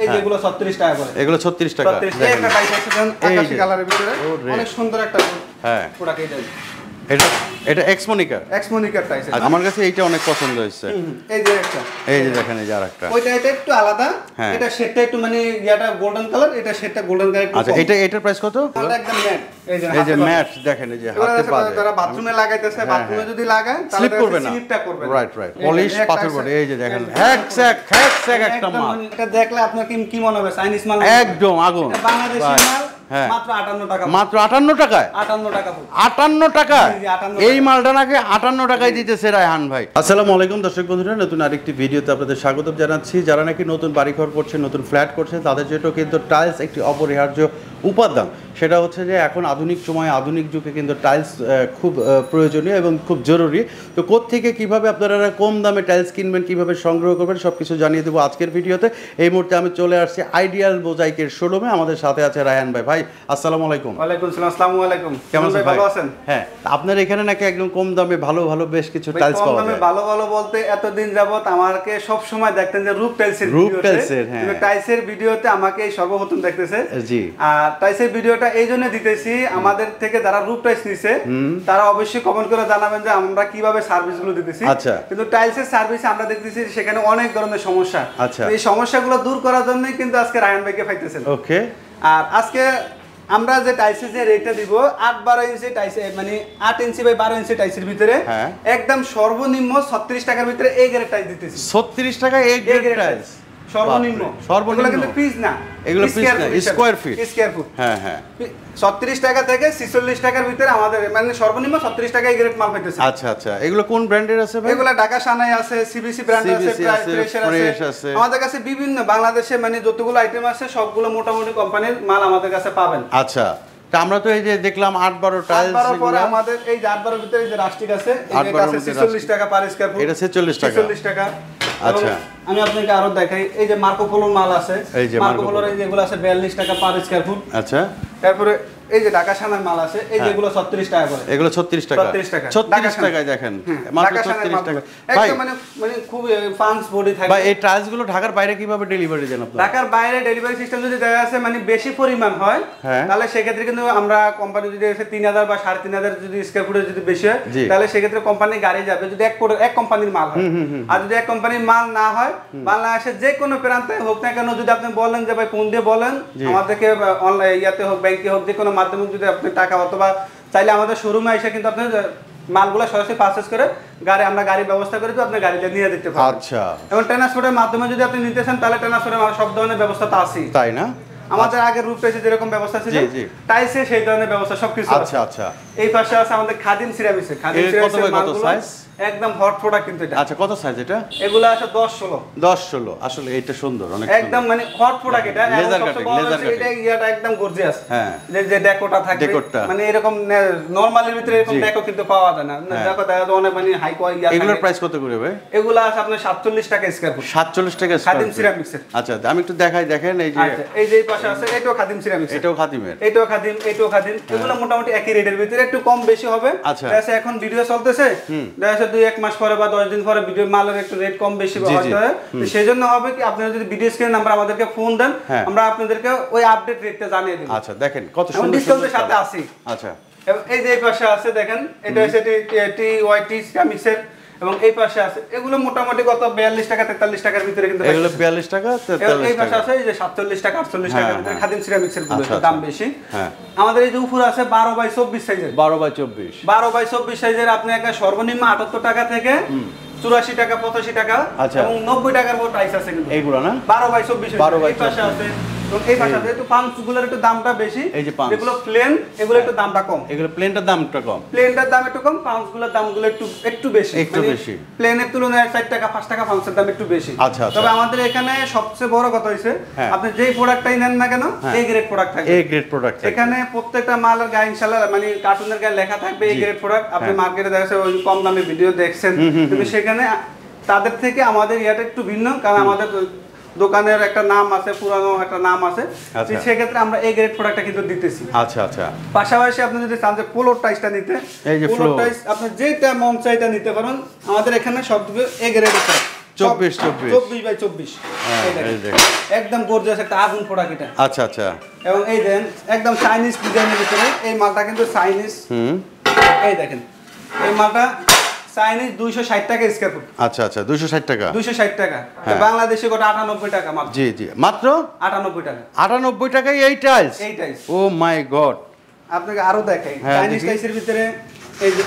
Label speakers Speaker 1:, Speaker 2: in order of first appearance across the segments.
Speaker 1: এই যেগুলো 36 টাকা করে। এগুলো 36 টাকা। এই একটা টাইস আছে আকাশী কালারের ভিতরে অনেক সুন্দর একটা প্রোডাক্ট এটা এটা এক্সমোনিকার টাইস।
Speaker 2: আমার কাছে এইটা অনেক পছন্দ হয়েছে।
Speaker 1: এই যে একটা,
Speaker 2: এই যে দেখেন এই যে আরেকটা,
Speaker 1: ওইটা এটা একটু আলাদা, এটা শেডটা একটু মানে ইয়াটা গোল্ডেন কালার, এটা শেডটা গোল্ডেন কালার।
Speaker 2: আচ্ছা এটার প্রাইস কত?
Speaker 1: এটা একদম ম্যাট।
Speaker 2: এই যে ম্যাট দেখেন, এই যে হাতে পাবে,
Speaker 1: যারা বাথরুমে লাগাইতেছে, বাথরুমে যদি লাগায় তাহলে
Speaker 2: স্লিপ করবে না,
Speaker 1: স্লিপটা করবে।
Speaker 2: রাইট পলিশ পাথর বডি। এই যে দেখেন হ্যাক একটা মাল,
Speaker 1: এটা দেখলে আপনার কি মনে হবে? চাইনিজ মাল
Speaker 2: একদম আগুন।
Speaker 1: বাংলাদেশি মাল মাত্র 58 টাকা।
Speaker 2: মাত্র 58 টাকায়?
Speaker 1: 58 টাকা।
Speaker 2: 58 টাকা? এই মালটা নাকি 58 টাকায় দিতেছে রায়হান ভাই। আসসালামু আলাইকুম দর্শক বন্ধুরা, নতুন আরেকটি ভিডিওতে আপনাদের স্বাগত জানাচ্ছি। যারা নাকি নতুন বাড়িঘর করছেন, নতুন ফ্ল্যাট করছেন, তাদের জন্য কিন্তু টাইলস একটি অপরিহার্য উপাদান। সেটা হচ্ছে যে এখন আধুনিক সময়ে, আধুনিক যুগে কিন্তু টাইলস খুব প্রয়োজনীয় এবং খুব জরুরি। তো কোত্থেকে কীভাবে আপনারা কম দামে টাইলস কিনবেন, কীভাবে সংগ্রহ করবেন, সব কিছু জানিয়ে দেবো আজকের ভিডিওতে। এই মুহূর্তে আমি চলে আসছি আইডিয়াল মোজাইকের শোরুমে। আমাদের সাথে আছে রায়হান ভাই। ভাই আসসালামু আলাইকুম।
Speaker 1: ওয়ালাইকুম আসসালাম। আসসালামু আলাইকুম।
Speaker 2: কেমন আছেন?
Speaker 1: ভালো আছেন?
Speaker 2: হ্যাঁ, আপনার এখানে নাকি একদম কম দামে ভালো ভালো বেশ কিছু টাইলস পাওয়া যায়।
Speaker 1: কম দামে ভালো ভালো বলতে এতদিন যাবত আমাকে সব সময় দেখতেন যে রূপ টাইলসের
Speaker 2: হ্যাঁ,
Speaker 1: টাইলসের ভিডিওতে আমাকে সর্বপ্রথম দেখতেছে।
Speaker 2: জি।
Speaker 1: আর টাইলসের ভিডিওটা এই জন্য দিতেছি, আমাদের থেকে যারা রূপ টাইলস নিছে তারা অবশ্যই কমেন্ট করে জানাবেন যে আমরা কিভাবে সার্ভিসগুলো দিতেছি।
Speaker 2: আচ্ছা।
Speaker 1: কিন্তু টাইলসের সার্ভিসে আমরা দেখতেছি সেখানে অনেক ধরনের সমস্যা।
Speaker 2: আচ্ছা।
Speaker 1: এই সমস্যাগুলো দূর করার জন্যই কিন্তু আজকে রায়হান ভাইকে পাইতেছেন।
Speaker 2: ওকে।
Speaker 1: আর আজকে আমরা যে টাইলসের যে রেটটা দিব 8-12 ইঞ্চি টাইলস, মানে 8 ইঞ্চি বাই 12 ইঞ্চি টাইলসের ভিতরে একদম সর্বনিম্ন 36 টাকার ভিতরে এই গ্রেড টাইলস দিতেছি।
Speaker 2: 36 টাকা এই গ্রেড টাইলস
Speaker 1: সর্বনিম্ন।
Speaker 2: সর্বনিম্ন
Speaker 1: কিন্তু পিস না,
Speaker 2: এগুলো পিস না, স্কয়ার ফিট। হ্যাঁ হ্যাঁ,
Speaker 1: 36 টাকা থেকে 46 টাকার ভিতরে আমাদের মানে সর্বনিম্ন 36 টাকা এই গ্রেড মাল পাইতেছে।
Speaker 2: আচ্ছা আচ্ছা, এগুলো কোন ব্র্যান্ডের আছে ভাই?
Speaker 1: এগুলো ঢাকা সানাই আছে, সিবিসি ব্র্যান্ড আছে, ফ্রেশ আছে। আমাদের কাছে বিভিন্ন বাংলাদেশে মানে যতগুলো আইটেম আছে সবগুলো মোটামুটি কোম্পানির মাল আমাদের কাছে পাবেন।
Speaker 2: আচ্ছা, তা আমরা তো এই যে দেখলাম 8-12 টাইলস,
Speaker 1: 8-12 পরে আমাদের এই যে 8-12 ভিতরে যে রাস্টিক আছে, এটা আছে 46 টাকা পার স্কয়ার ফুট।
Speaker 2: এটা 46 টাকা।
Speaker 1: 46 টাকা। আচ্ছা, আমি আপনাকে আরো দেখাই, এই যে মার্কো পোলোর মাল আছে, মার্কো পোলোর এই যেগুলো আছে 42 টাকা পার স্কয়ার ফুট।
Speaker 2: আচ্ছা,
Speaker 1: তারপরে এই যে ঢাকা সানার মাল আছে, এই যেগুলো 36 টাকা করে।
Speaker 2: এগুলো 36 টাকা। 36 টাকায় দেখেন, মাত্র 36 টাকা। ভাই
Speaker 1: মানে খুব ফান্স বডি থাকে।
Speaker 2: ভাই এই টাইলস গুলো ঢাকার বাইরে কিভাবে ডেলিভারি দেন আপনারা?
Speaker 1: ঢাকার বাইরে ডেলিভারি সিস্টেম যদি দেখা আছে মানে বেশি পরিমাণ হয়, তাহলে সেক্ষেত্রে কিন্তু আমরা কোম্পানি যদি এসে 3000 বা 3500 যদি স্কয়ার ফুটের যদি বেশি হয়, তাহলে সেক্ষেত্রে কোম্পানি গাড়ি যাবে যদি এক কোম্পানির মাল হয়। আর যদি এক কোম্পানির মাল না হয়, বাংলাদেশের যে কোনো প্রান্তে হোক না কেন, যদি আপনি বলেন যে ভাই ফোন দিয়ে বলেন, আমাদেরকে অনলাইন ইয়াতে হোক, ব্যাংকে হোক, যে কোনো মাধ্যমে যদি আপনি টাকা অথবা চাইলে আমাদের শোরুমে এসে কিন্তু আপনি মালগুলো সরাসরি পারচেজ করে আমরা গাড়ির ব্যবস্থা করে দিই, আপনি গাড়িতে নিয়ে দিতে পারেন।
Speaker 2: আচ্ছা,
Speaker 1: এবং ট্রান্সপোর্টের মাধ্যমে যদি আপনি নিতে চান তাহলে ট্রান্সপোর্টের সব ধরনের ব্যবস্থা তো আছে,
Speaker 2: তাই না?
Speaker 1: আমাদের আগে রূপ টাইলসে যেরকম ব্যবস্থা ছিল, টাইলসে সেই ধরনের ব্যবস্থা সবকিছু আছে।
Speaker 2: আচ্ছা আচ্ছা,
Speaker 1: এই পাশে আছে আমাদের খাদিম সিরামিক্সের। খাদিম সিরামিক্সের মালগুলো একদম হট প্রোডাক্ট কিন্তু এটা।
Speaker 2: আচ্ছা, কত সাইজ এটা?
Speaker 1: এগুলো আছে 10-16।
Speaker 2: 10-16, আসলে এটা সুন্দর, অনেক সুন্দর,
Speaker 1: একদম মানে হট প্রোডাক্ট এটা।
Speaker 2: লেজার কাটিং,
Speaker 1: এটা ইয়াটা একদম গর্জিয়াস।
Speaker 2: হ্যাঁ,
Speaker 1: যে ডেকোটা থাকবে, মানে এরকম নরমালের ভিতরে এরকম ডেকো কিন্তু পাওয়া যায় না। ডেকো দেখা যায় অনেক মানে হাই কোয়ালিটি।
Speaker 2: এগুলোর প্রাইস কত করে ভাই?
Speaker 1: এগুলো আছে আপনার 47 টাকা স্কয়ার ফুট।
Speaker 2: 47 টাকা স্কয়ার ফুট
Speaker 1: খাদিম সিরামিক্সের।
Speaker 2: আচ্ছা, আমি একটু দেখাই, দেখেন এই যে
Speaker 1: এই যে এই পাশে আছে, এটাও খাদিম সিরামিক্স।
Speaker 2: এটাও খাদিমের,
Speaker 1: এটাও খাদিম, এটাও খাদিম। এগুলো মোটামুটি একই রেটের ভিতরে, একটু কম বেশি হবে।
Speaker 2: আচ্ছা,
Speaker 1: এখন ভিডিও চলতেছে, দেখা যাচ্ছে 2-1 মাস পরে বা 10 দিন পরে ভিডিও মালের একটু রেট কম বেশি হতে হয়। তো সেজন্য হবে কি, আপনারা যদি ভিডিও স্ক্রিনে নাম্বার আমাদেরকে ফোন দেন, আমরা আপনাদেরকে ওই আপডেট রেটটা জানিয়ে দেব।
Speaker 2: আচ্ছা, দেখেন কত সুন্দর
Speaker 1: ডিসকাউন্টের সাথে আসি।
Speaker 2: আচ্ছা,
Speaker 1: এই যে এই পাশে আছে দেখেন, এটা হচ্ছে টি সিরামিক্সের। এবং এই পাশে আছে, এগুলো মোটামুটি কত 42 টাকা 43 টাকার ভিতরে কিন্তু।
Speaker 2: এগুলো 42 টাকা 43
Speaker 1: এই পাশে আছে এই যে 47 টাকা 48 টাকার ভিতরে খাদিম সিরামিক্সের গুলো দাম বেশি।
Speaker 2: হ্যাঁ,
Speaker 1: আমাদের এই যে উপরে আছে 12/24 সাইজের।
Speaker 2: 12/24
Speaker 1: সাইজের আপনি একটা সর্বনিম্ন 78 টাকা থেকে 84 টাকা 85 টাকা এবং 90 টাকার মতো প্রাইস আছে কিন্তু
Speaker 2: এইগুলো না।
Speaker 1: 12/24 এই পাশে আছে। এই পাশে আছে একটু পাঁচগুলোর একটু দামটা বেশি।
Speaker 2: এই যে পাঁচ,
Speaker 1: এগুলো প্লেন, এগুলো একটু দামটা কম।
Speaker 2: এগুলো প্লেনটার দামটা কম,
Speaker 1: প্লেনটার দাম একটু কম, পাঁচগুলোর দামগুলো একটু বেশি,
Speaker 2: একটু বেশি।
Speaker 1: প্লেনের তুলনায় 4 টাকা 5 টাকা পাঁচের দাম একটু বেশি।
Speaker 2: আচ্ছা,
Speaker 1: তবে আমাদের এখানে সবচেয়ে বড় কথা হইছে, আপনি যেই প্রোডাক্টটাই নেন না কেন, এই গ্রেড প্রোডাক্ট থাকবে।
Speaker 2: এই গ্রেড প্রোডাক্ট
Speaker 1: এখানে প্রত্যেকটা মালের গায়ে ইনশাআল্লাহ মানে কার্টুনের গায়ে লেখা থাকবে এই গ্রেড প্রোডাক্ট। আপনি মার্কেটে দেখেছেন ওই কম দামে ভিডিও দেখছেন, কিন্তু সেখানে তাদের থেকে আমাদের ইয়াটা একটু ভিন্ন, কারণ আমাদের দোকানের একটা নাম আছে, পুরানো একটা নাম আছে। সেক্ষেত্রে আমরা এই গ্রেড প্রোডাক্টটা কিন্তু দিতেছি।
Speaker 2: আচ্ছা আচ্ছা,
Speaker 1: পাশাপাশি আপনি যদি চান যে পোলোর টাইসটা নিতে, পোলোর টাইস আপনি যেটা মন চাইটা নিতে পারেন। আমাদের এখানে সবগুলো এই গ্রেড আছে,
Speaker 2: 24
Speaker 1: 24 বাই 24 এই দেখেন একদম গর্জিয়াস একটা আগুন প্রোডাক্ট এটা।
Speaker 2: আচ্ছা আচ্ছা।
Speaker 1: এবং এই দেন একদম চাইনিজ ডিজাইনের ভিতরে এই মালটা কিন্তু চাইনিজ। এই দেখেন এই মালটা চাইনিজ 260 টাকা স্কয়ার ফুট।
Speaker 2: আচ্ছা আচ্ছা 260 টাকা।
Speaker 1: 260 টাকা। বাংলাদেশে কত 98 টাকা মাত্র।
Speaker 2: জি জি মাত্র
Speaker 1: 98 টাকা।
Speaker 2: 98 টাকায় এই টাইলস।
Speaker 1: এই টাইলস।
Speaker 2: ও মাই গড।
Speaker 1: আপনাকে আরো দেখাই চাইনিজ টাইলসের ভিতরে এই যে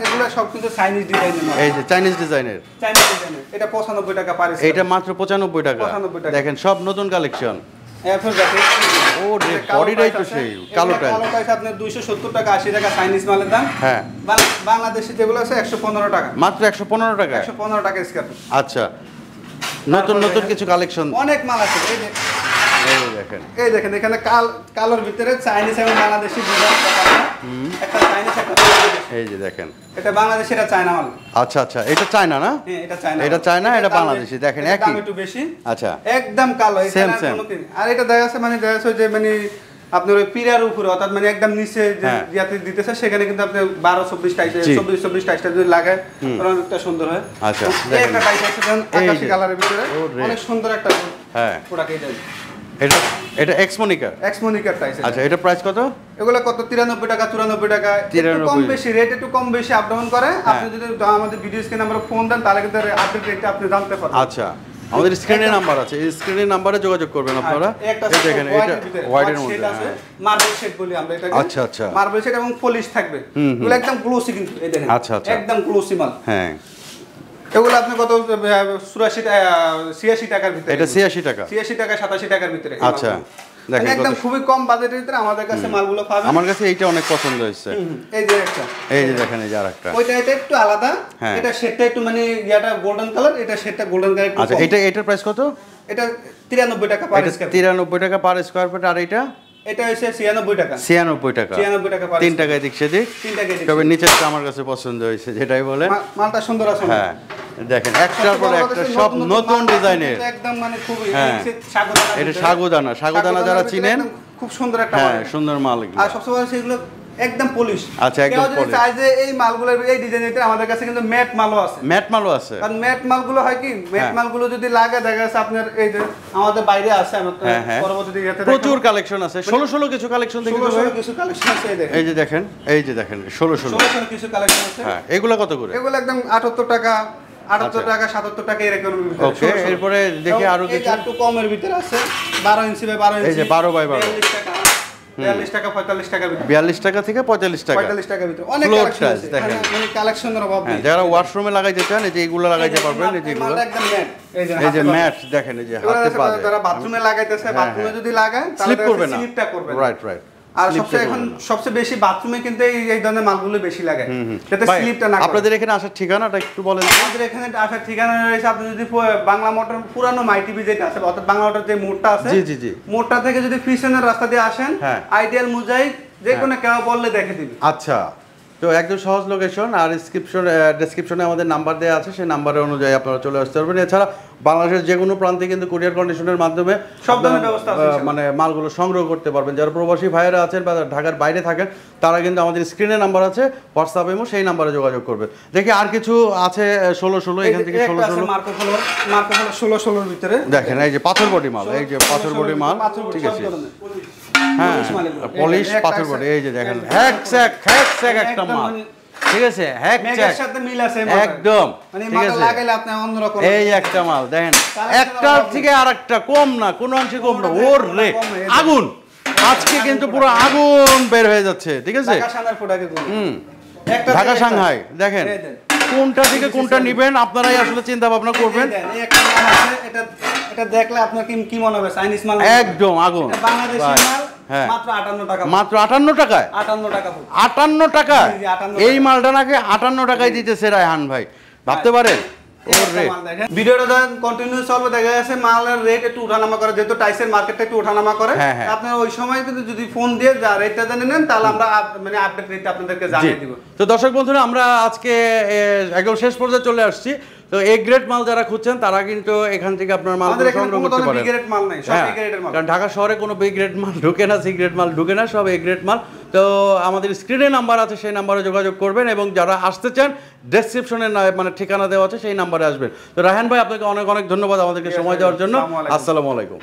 Speaker 1: এগুলো সব কিন্তু চাইনিজ ডিজাইনের মাল।
Speaker 2: এই যে চাইনিজ ডিজাইনের।
Speaker 1: চাইনিজ ডিজাইনের। এটা 95 টাকা পার স্কয়ার।
Speaker 2: এটা মাত্র 95 টাকা।
Speaker 1: 95 টাকা।
Speaker 2: দেখেন সব নতুন কালেকশন।
Speaker 1: এরপর দেখেন
Speaker 2: ও রে বডিটাই তো সেই কালো টাইল।
Speaker 1: কালো টাইল আপনার 270 টাকা 80 টাকা চাইনিজ মালের দাম।
Speaker 2: হ্যাঁ।
Speaker 1: বাংলাদেশে যেগুলো আছে 115 টাকা।
Speaker 2: মাত্র 115 টাকা।
Speaker 1: 115 টাকা স্কয়ার ফুট।
Speaker 2: আচ্ছা। নতুন নতুন কিছু কালেকশন
Speaker 1: অনেক মাল আছে। এই দেখেন এখানে কালোর ভিতরে চাইনিজ এবং বাংলাদেশি ডিজাইন একটা চাইনিজ একটা
Speaker 2: এই যে দেখেন
Speaker 1: এটা বাংলাদেশি এটা চায়না মাল।
Speaker 2: আচ্ছা আচ্ছা এটা চায়না না?
Speaker 1: হ্যাঁ এটা চায়না।
Speaker 2: এটা চায়না এটা বাংলাদেশি দেখেন একই
Speaker 1: দাম একটু বেশি।
Speaker 2: আচ্ছা
Speaker 1: একদম কালো এখানে কোনো কি আর এটা দেখা যাচ্ছে মানে দেখা যাচ্ছে যে মানে আপনার ওই পিরার উপরে অর্থাৎ মানে একদম নিচে যে ইয়াতে দিতেছে সেখানে কিন্তু আপনি 12 24 টাইস 24 টাইসটা যদি লাগায় অনেকটা সুন্দর হয়।
Speaker 2: আচ্ছা
Speaker 1: এই একটা টাইস আছে দেন আকাশী কালারের ভিতরে অনেক সুন্দর একটা
Speaker 2: হ্যাঁ
Speaker 1: প্রোডাক্ট
Speaker 2: এটা এটা এক্সমোনিকার
Speaker 1: টাইস।
Speaker 2: আচ্ছা এটা প্রাইস কত?
Speaker 1: এগুলো কত 93 টাকা 94 টাকা একটু কম বেশি রেট একটু কম বেশি আপ ডাউন করে। আপনি যদি আমাদের ভিডিও স্ক্রিনে আমরা ফোন দেন তাহলে কিন্তু আপডেট রেটটা আপনি জানতে পারবেন।
Speaker 2: আচ্ছা আমাদের স্ক্রিনে নাম্বার আছে এই স্ক্রিনের নম্বরে যোগাযোগ করবেন আপনারা। এই দেখেন এটা হোয়াইটের মধ্যে আছে
Speaker 1: মার্বেল শেড বলি আমরা এটাকে।
Speaker 2: আচ্ছা আচ্ছা
Speaker 1: মার্বেল শেড এবং পলিশ থাকবে। এগুলো একদম গ্লোসি কিন্তু এই দেখেন।
Speaker 2: আচ্ছা আচ্ছা
Speaker 1: একদম গ্লোসি মাল।
Speaker 2: হ্যাঁ
Speaker 1: এগুলো আপনি কত 86 টাকার ভিতরে।
Speaker 2: এটা 86 টাকা
Speaker 1: 86 টাকা 87 টাকার ভিতরে।
Speaker 2: আচ্ছা দেখেন
Speaker 1: একদম খুবই কম বাজেটের ভিতরে আমাদের কাছে মালগুলো পাবেন।
Speaker 2: আমার কাছে এইটা অনেক পছন্দ হয়েছে।
Speaker 1: এই যে একটা
Speaker 2: এই যে দেখেন এই যে আরেকটা
Speaker 1: ওইটা এটা একটু আলাদা। এটা শেডটা একটু মানে ইয়াটা গোল্ডেন কালার এটা শেডটা গোল্ডেন কালার।
Speaker 2: আচ্ছা এটার প্রাইস কত?
Speaker 1: এটা 93 টাকা পার স্কয়ার।
Speaker 2: 93 টাকা পার স্কয়ার ফিট। আর
Speaker 1: এটা হচ্ছে 96 টাকা।
Speaker 2: 96 টাকা
Speaker 1: 96 টাকা পার।
Speaker 2: 3 টাকা এদিক সেদিক।
Speaker 1: 3 টাকা এদিক।
Speaker 2: তবে নিচেরটা আমার কাছে পছন্দ হয়েছে যেটাই বলেন।
Speaker 1: মালটা সুন্দর আছে।
Speaker 2: হ্যাঁ দেখেন একটার পর একটা সব নতুন ডিজাইনের
Speaker 1: একদম মানে খুবই
Speaker 2: সাগুদানা। এটা সাগুদানা যারা চিনেন
Speaker 1: খুব সুন্দর একটা মাল।
Speaker 2: হ্যাঁ সুন্দর মাল।
Speaker 1: আর সবচেয়ে বড় সেগুলো একদম পলিশ।
Speaker 2: আচ্ছা একদম পলিশ।
Speaker 1: চাই যে এই মালগুলোর এই ডিজাইনের আমাদের কাছে কিন্তু ম্যাট মালও আছে।
Speaker 2: ম্যাট মালও আছে।
Speaker 1: কারণ ম্যাট মালগুলো হয় কি ম্যাট মালগুলো যদি লাগে দেখা যাচ্ছে আপনার এই যে আমাদের বাইরে আছে আমরা পরবর্তীতে ইয়াতে
Speaker 2: প্রচুর কালেকশন আছে 16 কিছু কালেকশন দেখতে পাবেন।
Speaker 1: 16 কিছু কালেকশন আছে
Speaker 2: এই যে দেখেন 16
Speaker 1: কিছু কালেকশন আছে।
Speaker 2: হ্যাঁ এগুলা কত করে?
Speaker 1: এগুলো একদম 78 টাকা 78 টাকা 77 টাকা এরকম।
Speaker 2: ওকে এরপরে দেখি আরো কিছু
Speaker 1: একটু কমের ভিতরে আছে 12 ইঞ্চি বাই 12 ইঞ্চি।
Speaker 2: এই যে 12 বাই 12
Speaker 1: 42 টাকা 45 টাকা ভিতরে।
Speaker 2: 42 টাকা থেকে 45 টাকা
Speaker 1: 45 টাকার ভিতরে অনেক কালেকশন আছে।
Speaker 2: দেখেন
Speaker 1: মানে কালেকশনের অভাব নেই।
Speaker 2: যারা ওয়াশরুমে লাগাইতে চান এই যে এগুলো লাগাইতে পারবেন। এই যে এগুলো
Speaker 1: একদম ম্যাট।
Speaker 2: এই যে ম্যাট দেখেন এই যে হাতে পাবে।
Speaker 1: যারা বাথরুমে লাগাইতেছে বাথরুমে যদি লাগায় তাহলে স্লিপটা করবে।
Speaker 2: রাইট
Speaker 1: আর সবচেয়ে বেশি বাথরুমে কিন্তু এই ধরনের মালগুলো বেশি লাগে যাতে স্লিপটা না করে।
Speaker 2: আপনাদের এখানে আসার ঠিকানাটা একটু বলেন।
Speaker 1: আমাদের এখানে আসার ঠিকানা রয়েছে আপনি যদি বাংলা মোটর পুরানো মাইটিভি যেটা আছে অর্থাৎ বাংলা মোটর যে মোড়টা আছে
Speaker 2: জি
Speaker 1: মোড়টা থেকে যদি পিছনের রাস্তা দিয়ে আসেন আইডিয়াল মুজাহিদ যে কোনো কেউ বললে দেখে দিবে।
Speaker 2: আচ্ছা তো একদম সহজ লোকেশন। আর ডেসক্রিপশনে আমাদের নাম্বার দেওয়া আছে সেই নাম্বারে অনুযায়ী আপনারা চলে আসতে পারবেন। এছাড়া বাংলাদেশের যে কোনো প্রান্তে কিন্তু কুরিয়ার কন্ডিশনের মাধ্যমে
Speaker 1: সব ধরনের ব্যবস্থা আছে
Speaker 2: মানে মালগুলো সংগ্রহ করতে পারবেন। যারা প্রবাসী ভাইয়েরা আছেন বা ঢাকার বাইরে থাকেন তারা কিন্তু আমাদের স্ক্রিনে নাম্বার আছে হোয়াটসঅ্যাপ এবং সেই নাম্বারে যোগাযোগ করবে। দেখি আর কিছু আছে 16 এখান থেকে 16
Speaker 1: মার্কো ফলো 16 ভিতরে
Speaker 2: দেখেন এই যে পাথর বডি মাল। এই যে পাথর বডি মাল ঠিক আছে। হ্যাঁ পলিশ পাথর বডি। এই যে দেখেন হ্যাক স্যাক একটা মাল ঠিক আছে। হ্যাক স্যাক
Speaker 1: সাথে মিল আছে
Speaker 2: একদম
Speaker 1: মানে মাল লাগাইলে আপনি অন্যরকম।
Speaker 2: এই একটা মাল দেখেন একটার থেকে আরেকটা কম না কোনো অংশে কম না। ওর রে আগুন আজকে কিন্তু পুরো আগুন বের হয়ে যাচ্ছে ঠিক আছে। ঢাকা সাংহাই দেখেন কোনটা থেকে কোনটা নেবেন আপনারাই আসলে চিন্তা ভাবনা করবেন।
Speaker 1: এটা দেখলে আপনার কি মনে হবে চাইনিজ মাল
Speaker 2: একদম আগুন।
Speaker 1: বাংলাদেশি মাল মাত্র 58 টাকা।
Speaker 2: মাত্র 58 টাকায় 58 টাকা এই মালটা নাকি 58 টাকায় দিতেছে রায়হান ভাই ভাবতে পারেন।
Speaker 1: ভিডিওটা কন্টিনিউ চলবে দেখা যাচ্ছে মালের রেট একটু ওঠানামা করে যেহেতু টাইসের মার্কেটটা একটু ওঠানামা করে আপনারা ওই সময় কিন্তু যদি ফোন দিয়ে যা রেটটা জেনে নেন তাহলে আমরা মানে আপডেট রেটটা আপনাদেরকে জানিয়ে দিব।
Speaker 2: তো দর্শক বন্ধুরা আমরা আজকে একদম শেষ পর্যায়ে চলে আসছি। তো এ গ্রেড মাল যারা খুঁজছেন তারা কিন্তু এখান থেকে আপনার মাল সংগ্রহ করতে পারেন।
Speaker 1: বি গ্রেড মাল নাই, সব এ গ্রেডের মাল।
Speaker 2: কারণ ঢাকা শহরে কোনো বি গ্রেড মাল ঢুকে না, সি গ্রেড মাল ঢুকে না, সব এ গ্রেড মাল। তো আমাদের স্ক্রিনে নাম্বার আছে, সেই নাম্বারে যোগাযোগ করবেন এবং যারা আসতে চান ডেসক্রিপশনে মানে ঠিকানা দেওয়া আছে, সেই নাম্বারে আসবেন। তো রায়হান ভাই আপনাকে অনেক অনেক ধন্যবাদ আমাদেরকে সময় দেওয়ার জন্য। আসসালামু আলাইকুম।